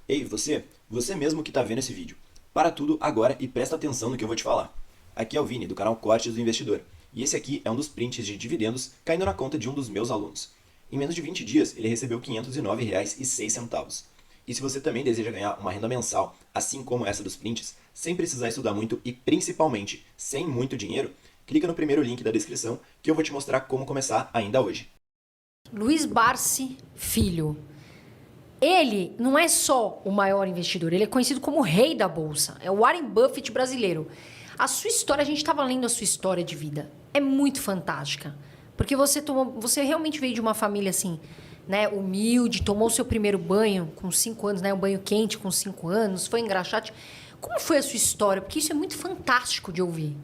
Ei, você mesmo que está vendo esse vídeo. Para tudo agora e presta atenção no que eu vou te falar. Aqui é o Vini, do canal Cortes do Investidor. E esse aqui é um dos prints de dividendos caindo na conta de um dos meus alunos. Em menos de 20 dias, ele recebeu R$ 509,06. E se você também deseja ganhar uma renda mensal, assim como essa dos prints, sem precisar estudar muito e principalmente sem muito dinheiro, clica no primeiro link da descrição que eu vou te mostrar como começar ainda hoje. Luiz Barsi Filho. Ele não é só o maior investidor, ele é conhecido como o rei da bolsa. É o Warren Buffett brasileiro. A sua história, a gente estava lendo a sua história de vida, é muito fantástica. Porque você realmente veio de uma família assim, né, humilde, tomou seu primeiro banho com 5 anos, né, um banho quente com 5 anos, foi engraxate. Como foi a sua história? Porque isso é muito fantástico de ouvir.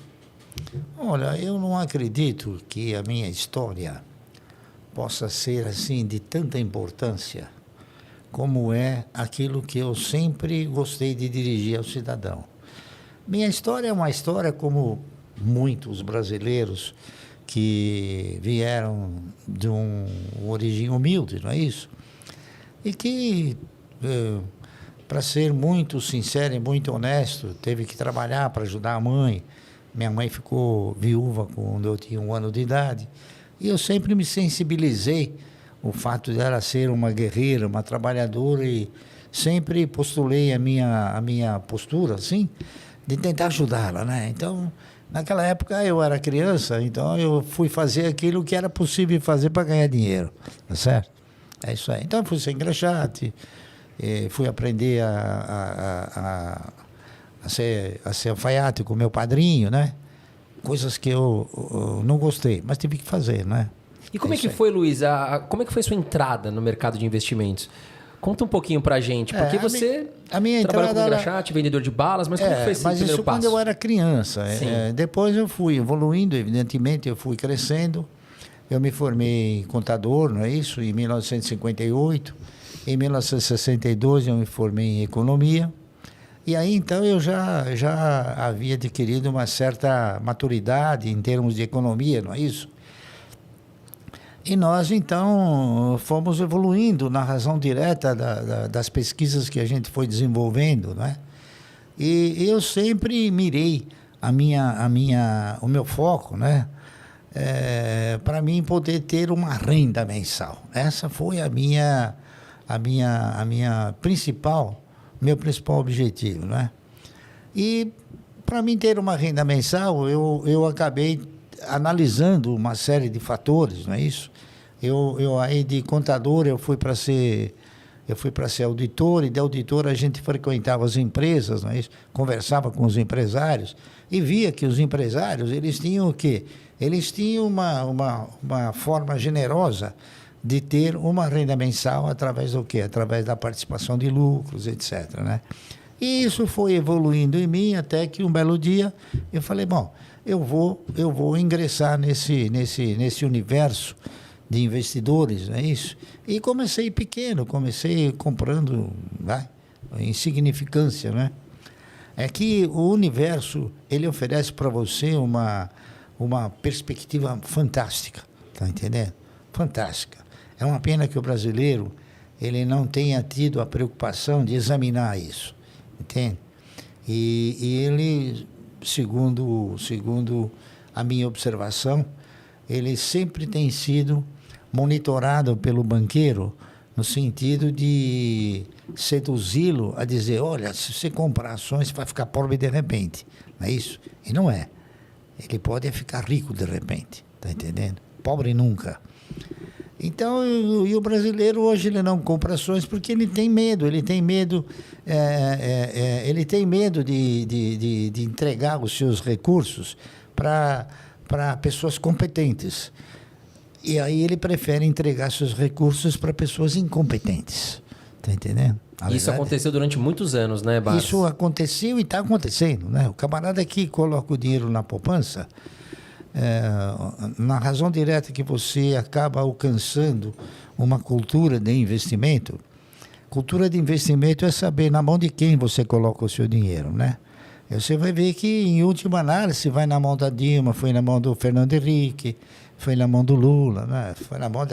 Olha, eu não acredito que a minha história possa ser assim de tanta importância como é aquilo que eu sempre gostei de dirigir ao cidadão. Minha história é uma história como muitos brasileiros que vieram de uma origem humilde, não é isso? E que, para ser muito sincero e muito honesto, teve que trabalhar para ajudar a mãe. Minha mãe ficou viúva quando eu tinha 1 ano de idade. E eu sempre me sensibilizei o fato dela ser uma guerreira, uma trabalhadora, e sempre postulei a minha postura, assim, de tentar ajudá-la, né? Então, naquela época eu era criança, então eu fui fazer aquilo que era possível fazer para ganhar dinheiro, tá certo? É isso aí. Então eu fui ser engraxate, fui aprender a ser alfaiate com meu padrinho, né? Coisas que eu não gostei, mas tive que fazer, né? E como é que foi, Luiz? Como é que foi a sua entrada no mercado de investimentos? Conta um pouquinho pra gente, porque você a minha trabalhou entrada como engraxate, vendedor de balas, mas como foi esse mas primeiro isso passo? quando eu era criança. Depois eu fui evoluindo, evidentemente, eu fui crescendo. Eu me formei em contador, não é isso? Em 1958. Em 1962 eu me formei em economia. E aí, então, eu já havia adquirido uma certa maturidade em termos de economia, não é isso? E nós, então, fomos evoluindo na razão direta das pesquisas que a gente foi desenvolvendo, não é? E eu sempre mirei o meu foco, né? Para mim poder ter uma renda mensal. Essa foi meu principal objetivo, né? E para mim ter uma renda mensal, eu acabei analisando uma série de fatores, não é isso? Eu aí de contador eu fui para ser auditor, e de auditor a gente frequentava as empresas, não é isso? Conversava com os empresários e via que os empresários, eles tinham o quê? Eles tinham uma forma generosa de ter uma renda mensal através do quê? Através da participação de lucros, etc., né? E isso foi evoluindo em mim até que um belo dia eu falei, bom, eu vou ingressar nesse universo de investidores, não é isso? E comecei pequeno, comecei comprando, em significância, né? É que o universo, ele oferece para você uma perspectiva fantástica, tá entendendo? Fantástica. É uma pena que o brasileiro, ele não tenha tido a preocupação de examinar isso, entende? E ele, segundo a minha observação, ele sempre tem sido monitorado pelo banqueiro no sentido de seduzi-lo a dizer, olha, se você comprar ações, você vai ficar pobre de repente. Não é isso? E não é. Ele pode ficar rico de repente, tá entendendo? Pobre nunca. Então, e o brasileiro hoje ele não compra ações porque ele tem medo de entregar os seus recursos para pessoas competentes. E aí ele prefere entregar seus recursos para pessoas incompetentes. Está entendendo? Isso aconteceu durante muitos anos, né, Barsi? Isso aconteceu e está acontecendo, né? O camarada que coloca o dinheiro na poupança, na razão direta que você acaba alcançando uma cultura de investimento. Cultura de investimento é saber na mão de quem você coloca o seu dinheiro, né? Você vai ver que, em última análise, vai na mão da Dilma, foi na mão do Fernando Henrique, foi na mão do Lula, né? Foi na mão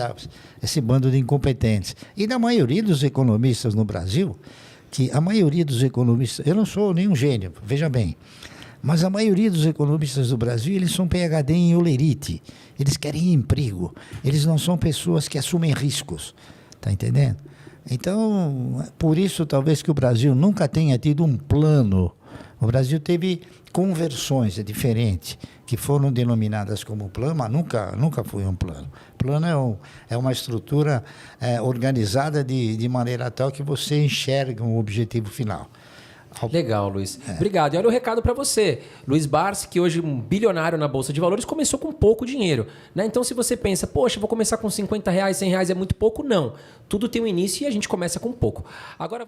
desse bando de incompetentes. E da maioria dos economistas no Brasil, que a maioria dos economistas, eu não sou nenhum gênio, veja bem, mas a maioria dos economistas do Brasil, eles são PhD em olerite, eles querem emprego, eles não são pessoas que assumem riscos, tá entendendo? Então, por isso talvez que o Brasil nunca tenha tido um plano. O Brasil teve conversões, é diferente, que foram denominadas como plano, mas nunca foi um plano. Plano é uma estrutura organizada de maneira tal que você enxerga um objetivo final. Legal, Luiz. Obrigado. E olha o recado para você. Luiz Barsi, que hoje é um bilionário na Bolsa de Valores, começou com pouco dinheiro, né? Então, se você pensa, poxa, vou começar com R$50, R$100, é muito pouco, não. Tudo tem um início e a gente começa com pouco. Agora,